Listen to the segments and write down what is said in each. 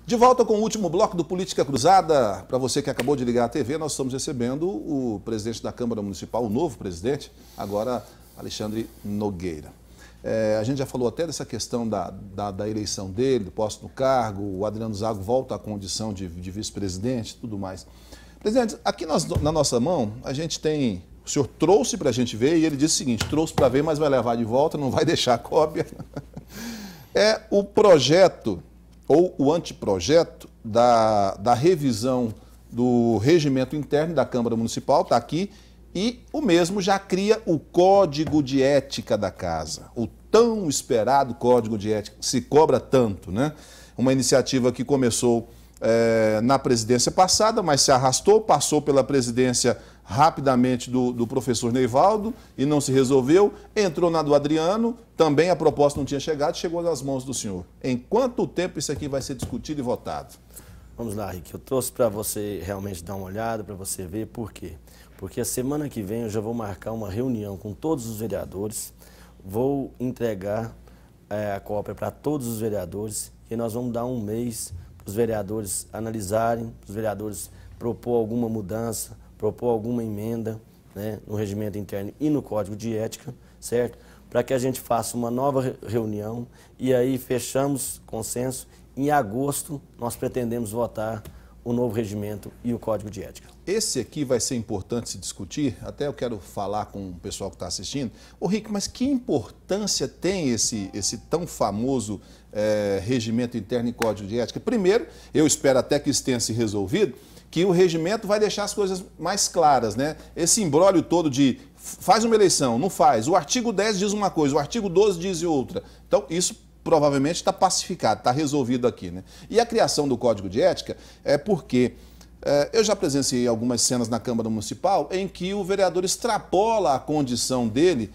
De volta com o último bloco do Política Cruzada. Para você que acabou de ligar a TV, nós estamos recebendo o presidente da Câmara Municipal, o novo presidente, agora Alexandre Nogueira. A gente já falou até dessa questão da eleição dele, do posto no cargo, o Adriano Zago volta à condição de vice-presidente e tudo mais. Presidente, aqui na nossa mão, a gente tem... O senhor trouxe para a gente ver e ele disse o seguinte, trouxe para ver, mas vai levar de volta, não vai deixar a cópia. É o projeto... ou o anteprojeto da revisão do regimento interno da Câmara Municipal, está aqui, e o mesmo já cria o Código de Ética da Casa, o tão esperado Código de Ética, que se cobra tanto, né? Uma iniciativa que começou na presidência passada, mas se arrastou, passou pela presidência rapidamente do professor Neivaldo e não se resolveu, entrou na do Adriano, também a proposta não tinha chegado, chegou nas mãos do senhor. Em quanto tempo isso aqui vai ser discutido e votado? Vamos lá, Rick, eu trouxe para você realmente dar uma olhada, para você ver por quê. Porque a semana que vem eu já vou marcar uma reunião com todos os vereadores, vou entregar a cópia para todos os vereadores e nós vamos dar um mês para os vereadores analisarem, para os vereadores propor alguma mudança, propor alguma emenda, né, no regimento interno e no Código de Ética, certo? Para que a gente faça uma nova reunião e aí fechamos consenso. Em agosto, nós pretendemos votar o novo regimento e o Código de Ética. Esse aqui vai ser importante se discutir, até eu quero falar com o pessoal que está assistindo. Ô Rick, mas que importância tem esse tão famoso regimento interno e Código de Ética? Primeiro, eu espero até que isso tenha se resolvido, que o regimento vai deixar as coisas mais claras, né? Esse imbróglio todo de faz uma eleição, não faz, o artigo 10 diz uma coisa, o artigo 12 diz outra. Então, isso provavelmente está pacificado, está resolvido aqui, né? E a criação do Código de Ética é porque eu já presenciei algumas cenas na Câmara Municipal em que o vereador extrapola a condição dele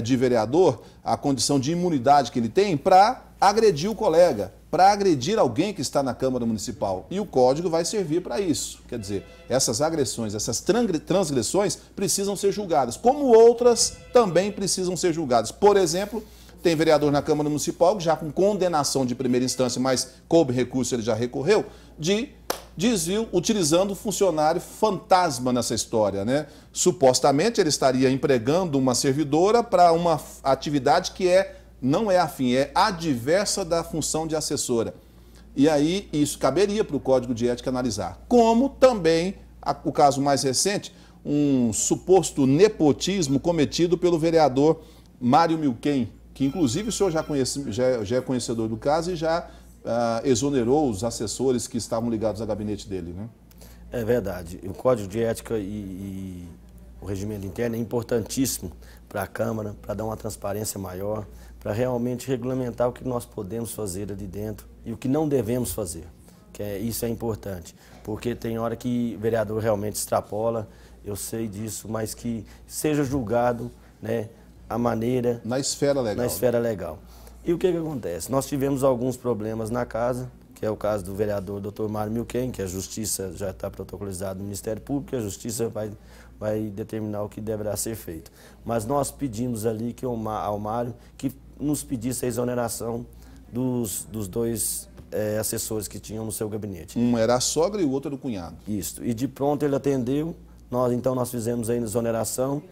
de vereador, a condição de imunidade que ele tem, para agredir o colega, para agredir alguém que está na Câmara Municipal. E o Código vai servir para isso. Quer dizer, essas agressões, essas transgressões precisam ser julgadas, como outras também precisam ser julgadas. Por exemplo, tem vereador na Câmara Municipal, já com condenação de primeira instância, mas coube recurso, ele já recorreu, de desvio utilizando funcionário fantasma nessa história, né? Supostamente ele estaria empregando uma servidora para uma atividade que não é afim, é adversa da função de assessora. E aí isso caberia para o Código de Ética analisar. Como também, o caso mais recente, um suposto nepotismo cometido pelo vereador Mário Milquem, que inclusive o senhor já é conhecedor do caso e já exonerou os assessores que estavam ligados ao gabinete dele, né? É verdade. O Código de Ética e o regimento interno é importantíssimo para a Câmara, para dar uma transparência maior, para realmente regulamentar o que nós podemos fazer ali dentro e o que não devemos fazer. Isso é importante, porque tem hora que o vereador realmente extrapola, eu sei disso, mas que seja julgado, né, a maneira... Na esfera legal. Na esfera legal. E o que acontece? Nós tivemos alguns problemas na casa, que é o caso do vereador Dr. Mário Milquem, que a Justiça já está protocolizada no Ministério Público, e a Justiça vai determinar o que deverá ser feito. Mas nós pedimos ali ao Mário que nos pedisse a exoneração dos dois assessores que tinham no seu gabinete. Um era a sogra e o outro era o cunhado. Isso. E de pronto ele atendeu, então nós fizemos a exoneração.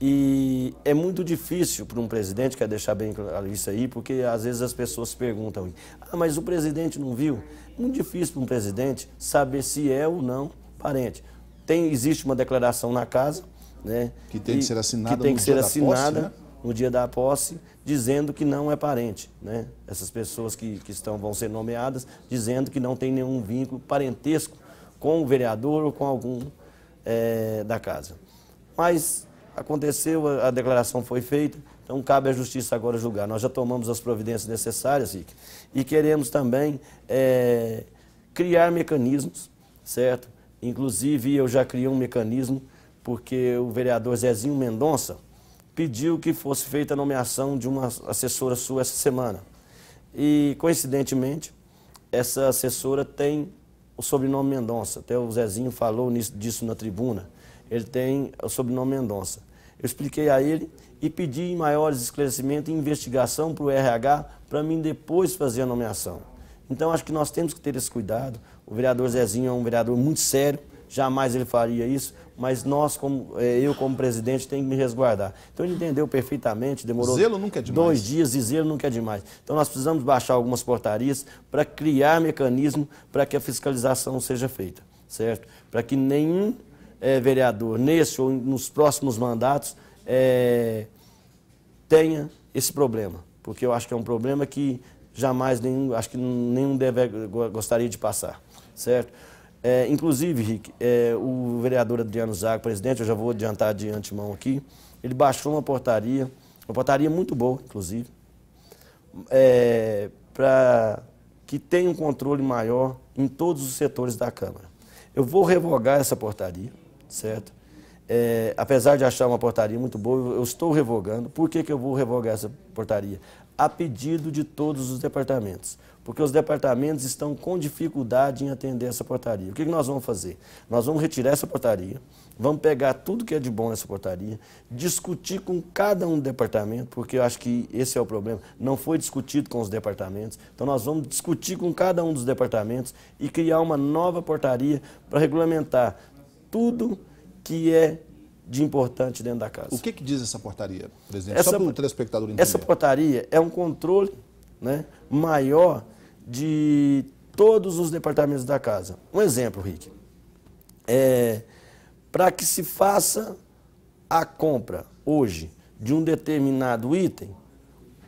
E é muito difícil para um presidente, quero deixar bem claro isso aí, porque às vezes as pessoas perguntam, mas o presidente não viu? É muito difícil para um presidente saber se é ou não parente. Existe uma declaração na casa, né, que tem que ser assinada, no dia da posse, dizendo que não é parente, né? Essas pessoas que vão ser nomeadas, dizendo que não tem nenhum vínculo parentesco com o vereador ou com algum da casa. Mas aconteceu, a declaração foi feita, então cabe à Justiça agora julgar. Nós já tomamos as providências necessárias, Rick, e queremos também criar mecanismos, certo? Inclusive, eu já criei um mecanismo, porque o vereador Zezinho Mendonça pediu que fosse feita a nomeação de uma assessora sua essa semana. E, coincidentemente, essa assessora tem o sobrenome Mendonça. Até o Zezinho falou disso na tribuna. Ele tem o sobrenome Mendonça. Eu expliquei a ele e pedi maiores esclarecimentos e investigação para o RH para mim depois fazer a nomeação. Então, acho que nós temos que ter esse cuidado. O vereador Zezinho é um vereador muito sério, jamais ele faria isso, mas eu como presidente, tenho que me resguardar. Então, ele entendeu perfeitamente, demorou Zelo nunca é demais. 2 dias e zelo nunca é demais. Então, nós precisamos baixar algumas portarias para criar mecanismo para que a fiscalização seja feita, certo? Para que nenhum vereador, nesse ou nos próximos mandatos, tenha esse problema, porque eu acho que é um problema que jamais acho que nenhum gostaria de passar, certo? Inclusive, Rick, o vereador Adriano Zago, presidente, eu já vou adiantar de antemão aqui, ele baixou uma portaria muito boa, inclusive, para que tenha um controle maior em todos os setores da Câmara. Eu vou revogar essa portaria, certo? Apesar de achar uma portaria muito boa, eu estou revogando. Por que eu vou revogar essa portaria? A pedido de todos os departamentos, porque os departamentos estão com dificuldade em atender essa portaria. O que nós vamos fazer? Nós vamos retirar essa portaria, vamos pegar tudo que é de bom nessa portaria, discutir com cada um departamento, porque eu acho que esse é o problema, não foi discutido com os departamentos, então nós vamos discutir com cada um dos departamentos e criar uma nova portaria para regulamentar tudo que é de importante dentro da casa. O que diz essa portaria, presidente? Só para o telespectador entender. Essa portaria é um controle, né, maior de todos os departamentos da casa. Um exemplo, Rick. Para que se faça a compra hoje de um determinado item,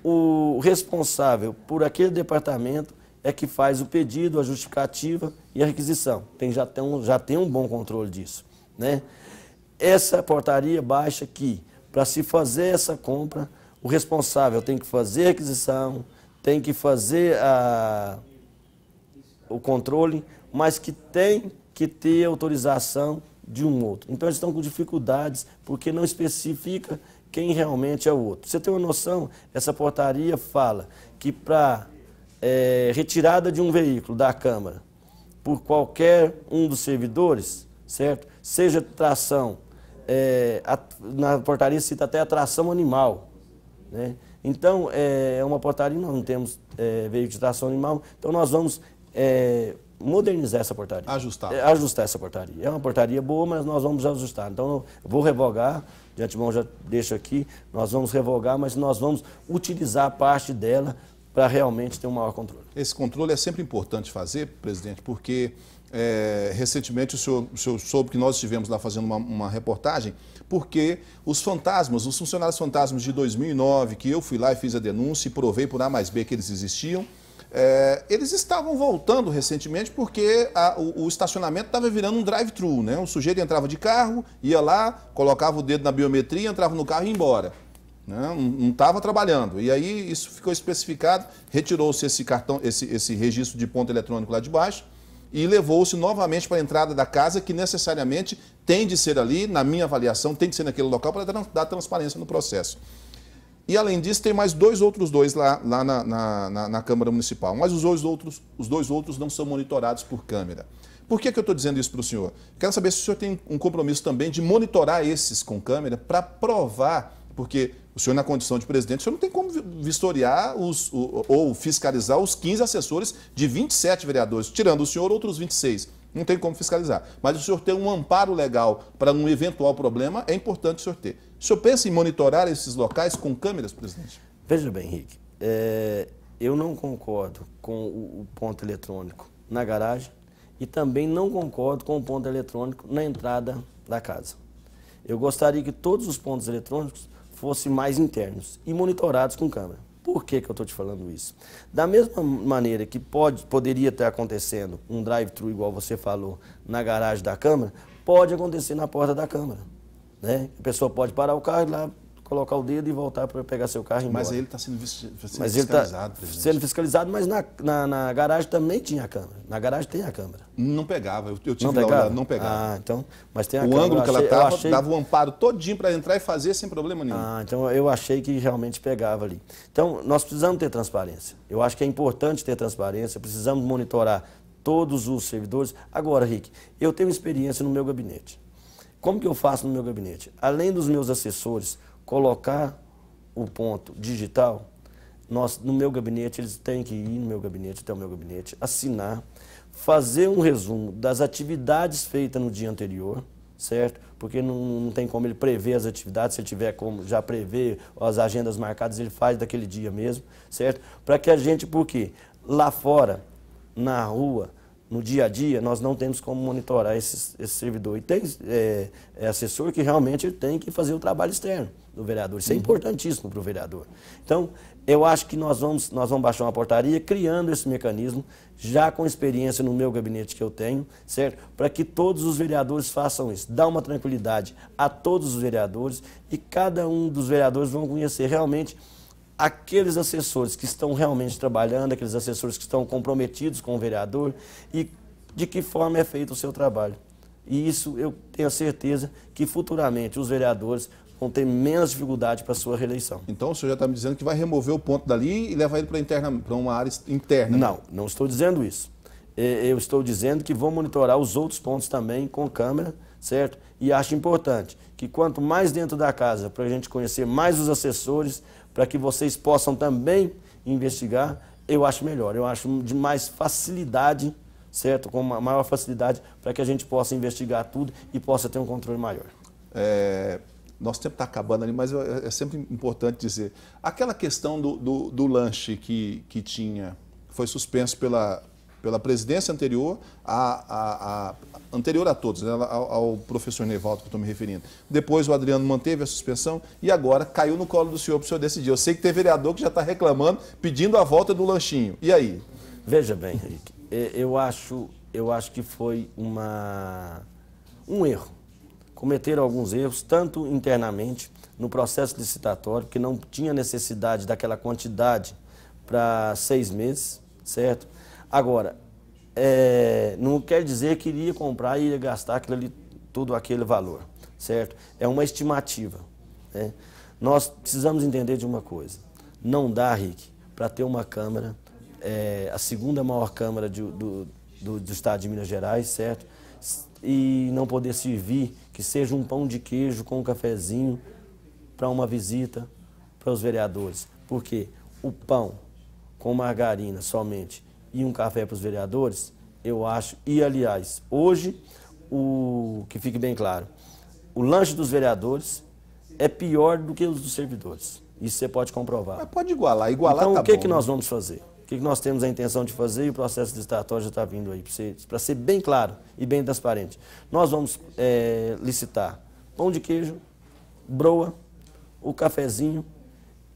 o responsável por aquele departamento é que faz o pedido, a justificativa e a requisição. Já tem um bom controle disso, né? Essa portaria baixa que, para se fazer essa compra, o responsável tem que fazer a requisição, tem que fazer o controle, mas que tem que ter autorização de um outro. Então, eles estão com dificuldades porque não especifica quem realmente é o outro. Você tem uma noção? Essa portaria fala que para retirada de um veículo da Câmara por qualquer um dos servidores, certo? Seja tração, na portaria cita até a tração animal, né? Então, é uma portaria, nós não temos veículo de tração animal, então nós vamos modernizar essa portaria. Ajustar essa portaria. É uma portaria boa, mas nós vamos ajustar. Então, eu vou revogar, de antemão já deixo aqui, nós vamos revogar, mas nós vamos utilizar parte dela para realmente ter um maior controle. Esse controle é sempre importante fazer, presidente, porque recentemente o senhor soube que nós estivemos lá fazendo uma reportagem, porque os funcionários fantasmas de 2009, que eu fui lá e fiz a denúncia e provei por A mais B que eles existiam, eles estavam voltando recentemente porque o estacionamento estava virando um drive-thru, né? O sujeito entrava de carro, ia lá, colocava o dedo na biometria, entrava no carro e ia embora. Não estava trabalhando. E aí isso ficou especificado, retirou-se esse cartão, esse registro de ponto eletrônico lá de baixo e levou-se novamente para a entrada da casa, que necessariamente tem de ser ali, na minha avaliação, tem de ser naquele local para dar transparência no processo. E, além disso, tem mais outros dois lá na Câmara Municipal. Mas os dois outros não são monitorados por câmera. Por que eu estou dizendo isso para o senhor? Quero saber se o senhor tem um compromisso também de monitorar esses com câmera para provar, porque o senhor, na condição de presidente, o senhor não tem como vistoriar ou fiscalizar os 15 assessores de 27 vereadores, tirando o senhor outros 26. Não tem como fiscalizar. Mas o senhor ter um amparo legal para um eventual problema, é importante o senhor ter. O senhor pensa em monitorar esses locais com câmeras, presidente? Veja bem, Henrique, eu não concordo com o ponto eletrônico na garagem e também não concordo com o ponto eletrônico na entrada da casa. Eu gostaria que todos os pontos eletrônicos fossem mais internos e monitorados com câmera. Por que eu estou te falando isso? Da mesma maneira que poderia estar acontecendo um drive-thru, igual você falou, na garagem da Câmara, pode acontecer na porta da Câmara, né? A pessoa pode parar o carro e lá colocar o dedo e voltar para pegar seu carro e ir embora. Mas ele está sendo fiscalizado, ele está sendo fiscalizado, mas na garagem também tinha a câmera. Na garagem tem a câmera. Não pegava, eu tive lá olhado, não pegava. Ah, então, mas tem a câmera. O ângulo que ela estava dava o amparo todinho para entrar e fazer sem problema nenhum. Ah, então eu achei que realmente pegava ali. Então, nós precisamos ter transparência. Eu acho que é importante ter transparência, precisamos monitorar todos os servidores. Agora, Rick, eu tenho experiência no meu gabinete. Como que eu faço no meu gabinete? Além dos meus assessores colocar o ponto digital, no meu gabinete, eles têm que ir no meu gabinete, até o meu gabinete, assinar, fazer um resumo das atividades feitas no dia anterior, certo? Porque não tem como ele prever as atividades, se ele tiver como já prever as agendas marcadas, ele faz daquele dia mesmo, certo? Para que a gente, porque lá fora, na rua, no dia a dia, nós não temos como monitorar esse servidor. E tem assessor que realmente tem que fazer o trabalho externo do vereador. Isso é importantíssimo para o vereador. Então, eu acho que nós vamos baixar uma portaria criando esse mecanismo, já com experiência no meu gabinete que eu tenho, certo? Para que todos os vereadores façam isso. Dá uma tranquilidade a todos os vereadores e cada um dos vereadores vão conhecer realmente aqueles assessores que estão realmente trabalhando, aqueles assessores que estão comprometidos com o vereador e de que forma é feito o seu trabalho. E isso eu tenho a certeza que futuramente os vereadores vão ter menos dificuldade para a sua reeleição. Então o senhor já está me dizendo que vai remover o ponto dali e levar ele para uma área interna? Não, não estou dizendo isso. Eu estou dizendo que vou monitorar os outros pontos também com câmera, certo? E acho importante que quanto mais dentro da casa, para a gente conhecer mais os assessores, para que vocês possam também investigar, eu acho melhor. Eu acho de mais facilidade, certo? Com uma maior facilidade para que a gente possa investigar tudo e possa ter um controle maior. Nosso tempo está acabando ali, mas é sempre importante dizer. Aquela questão do lanche que foi suspenso pela presidência anterior, anterior a todos, né, ao professor Nevaldo que eu estou me referindo. Depois o Adriano manteve a suspensão e agora caiu no colo do senhor para o senhor decidir. Eu sei que tem vereador que já está reclamando, pedindo a volta do lanchinho. E aí? Veja bem, Henrique, eu acho que foi um erro. Cometeram alguns erros, tanto internamente, no processo licitatório, que não tinha necessidade daquela quantidade para 6 meses, certo? Agora, não quer dizer que iria comprar e ia gastar todo aquele valor, certo? É uma estimativa, né? Nós precisamos entender de uma coisa. Não dá, Rick, para ter uma Câmara, a segunda maior Câmara do Estado de Minas Gerais, certo? E não poder servir que seja um pão de queijo com um cafezinho para uma visita para os vereadores. Porque o pão com margarina somente e um café para os vereadores, eu acho, e aliás, hoje, que fique bem claro, o lanche dos vereadores é pior do que os dos servidores. Isso você pode comprovar. Mas pode igualar então, tá o que, bom, que nós vamos fazer? O que nós temos a intenção de fazer e o processo licitatório já está vindo aí, para ser bem claro e bem transparente. Nós vamos licitar pão de queijo, broa, o cafezinho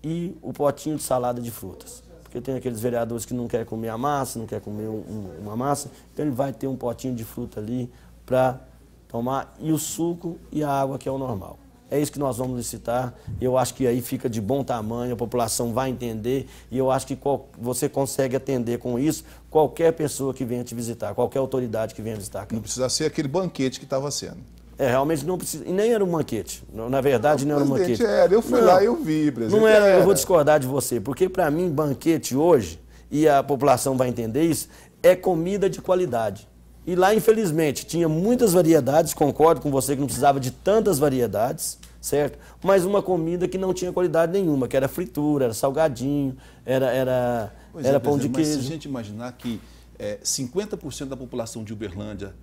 e o potinho de salada de frutas. Porque tem aqueles vereadores que não querem comer a massa, não querem comer uma massa, então ele vai ter um potinho de fruta ali para tomar e o suco e a água que é o normal. É isso que nós vamos licitar, eu acho que aí fica de bom tamanho, a população vai entender e eu acho que você consegue atender com isso qualquer pessoa que venha te visitar, qualquer autoridade que venha visitar. Não precisa ser aquele banquete que estava sendo. Realmente não precisa, e nem era um banquete, na verdade não era um banquete. Eu fui lá e eu vi, presidente. Não era, eu vou discordar de você, porque para mim banquete hoje, e a população vai entender isso, é comida de qualidade. E lá, infelizmente, tinha muitas variedades, concordo com você que não precisava de tantas variedades, certo? Mas uma comida que não tinha qualidade nenhuma, que era fritura, era salgadinho, era pão de queijo. Mas se a gente imaginar que 50% da população de Uberlândia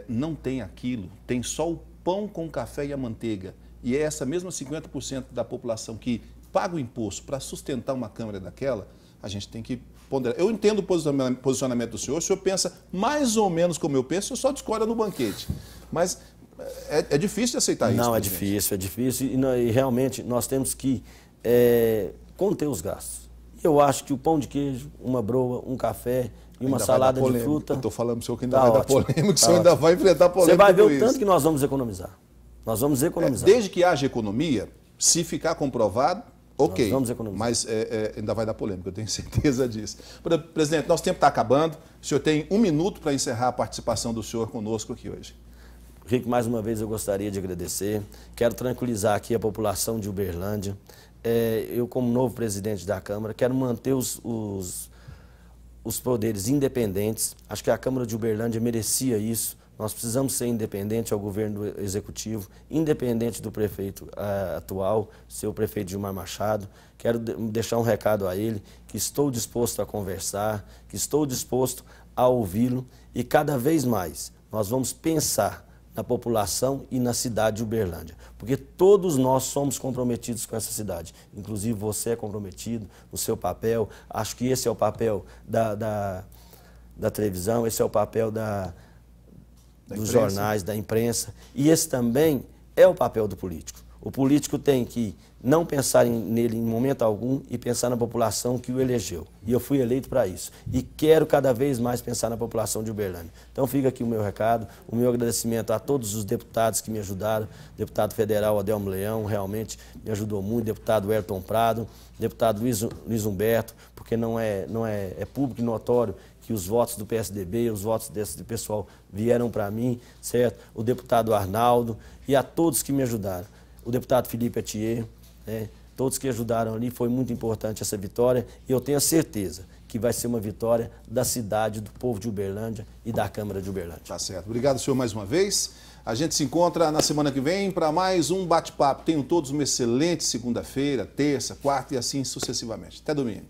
não tem aquilo, tem só o pão com o café e a manteiga, e é essa mesma 50% da população que paga o imposto para sustentar uma Câmara daquela, a gente tem que ponderar. Eu entendo o posicionamento do senhor, o senhor pensa mais ou menos como eu penso, o senhor só discorda no banquete. Mas é difícil de aceitar isso. Não, é difícil. E realmente nós temos que conter os gastos. Eu acho que o pão de queijo, uma broa, um café e uma salada de fruta... Eu estou falando para o senhor que ainda vai dar polêmica, o senhor ainda vai enfrentar polêmica. Você vai ver o tanto que nós vamos economizar. Nós vamos economizar. Desde que haja economia, se ficar comprovado, ok, nós vamos economizar. Mas ainda vai dar polêmica, eu tenho certeza disso. Presidente, nosso tempo está acabando. O senhor tem 1 minuto para encerrar a participação do senhor conosco aqui hoje. Rick, mais uma vez eu gostaria de agradecer. Quero tranquilizar aqui a população de Uberlândia. Eu, como novo presidente da Câmara, quero manter os poderes independentes. Acho que a Câmara de Uberlândia merecia isso, Nós precisamos ser independente ao governo executivo, independente do prefeito atual, seu prefeito Gilmar Machado. Quero deixar um recado a ele, que estou disposto a conversar, que estou disposto a ouvi-lo e cada vez mais nós vamos pensar na população e na cidade de Uberlândia, porque todos nós somos comprometidos com essa cidade, inclusive você é comprometido no seu papel. Acho que esse é o papel da televisão, esse é o papel dos jornais, da imprensa, e esse também é o papel do político. O político tem que não pensar nele em momento algum e pensar na população que o elegeu. E eu fui eleito para isso. E quero cada vez mais pensar na população de Uberlândia. Então fica aqui o meu recado, o meu agradecimento a todos os deputados que me ajudaram. Deputado federal Adelmo Leão realmente me ajudou muito, deputado Ayrton Prado, deputado Luiz Humberto, porque é público e notório que os votos do PSDB, os votos desse pessoal vieram para mim, certo? O deputado Arnaldo e a todos que me ajudaram. O deputado Felipe Atier, né? Todos que ajudaram ali, foi muito importante essa vitória e eu tenho a certeza que vai ser uma vitória da cidade, do povo de Uberlândia e da Câmara de Uberlândia. Tá certo. Obrigado, senhor, mais uma vez. A gente se encontra na semana que vem para mais um bate-papo. Tenham todos uma excelente segunda-feira, terça, quarta e assim sucessivamente. Até domingo.